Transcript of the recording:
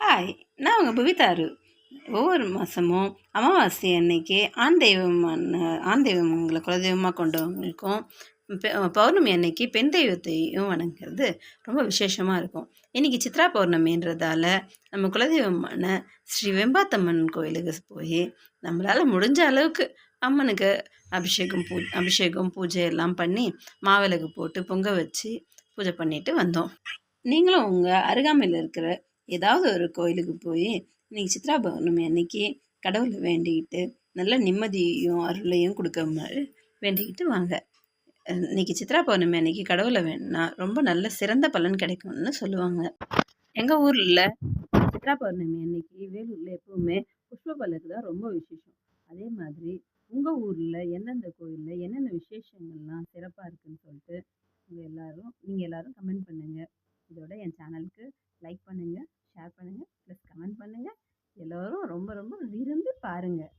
Hi, நான் உங்க புவிதாரு. ஒவ்வொரு மாதமும் அமாவாசை அன்னைக்கு ஆண் தெய்வங்களை குலதெய்வமாக கொண்டவங்களுக்கும் பௌர்ணமி அன்னைக்கு பெண் தெய்வத்தையும் வணங்குறது ரொம்ப விசேஷமாக இருக்கும். இன்றைக்கி சித்ரா பௌர்ணமின்றதால நம்ம குலதெய்வமான ஸ்ரீ வெம்பாத்தம்மன் கோயிலுக்கு போய் நம்மளால் முடிஞ்ச அளவுக்கு அம்மனுக்கு அபிஷேகம் பூஜை எல்லாம் பண்ணி மாவிளக்கு போட்டு பொங்க வச்சு பூஜை பண்ணிட்டு வந்தோம். நீங்களும் உங்கள் அருகாமையில் இருக்கிற ஏதாவது ஒரு கோயிலுக்கு போய் இன்னைக்கு சித்ரா பௌர்ணமி அன்னைக்கு கடவுளை வேண்டிக்கிட்டு நல்ல நிம்மதியும் அருளையும் கொடுக்க மாதிரி வேண்டிக்கிட்டு வாங்க. இன்னைக்கு சித்ரா பௌர்ணமி அன்னைக்கு கடவுளை வேணும்னா ரொம்ப நல்ல சிறந்த பலன் கிடைக்கும்னு சொல்லுவாங்க. எங்கள் ஊரில் சித்ரா பௌர்ணமி அன்னைக்கு வேலூரில் எப்பவுமே புஷ்ப பல்லக்கு தான் ரொம்ப விசேஷம். அதே மாதிரி உங்கள் ஊரில் எந்தெந்த கோயிலில் என்னென்ன விசேஷங்கள்லாம் சிறப்பாக இருக்குன்னு சொல்லிட்டு நீங்கள் எல்லாரும் கமெண்ட் பண்ணுங்கள். இதோட என் சேனலுக்கு லைக் பண்ணுங்கள், ஷேர் பண்ணுங்கள், ப்ளஸ் கமெண்ட் பண்ணுங்கள். எல்லோரும் ரொம்ப ரொம்ப விரும்பி பாருங்கள்.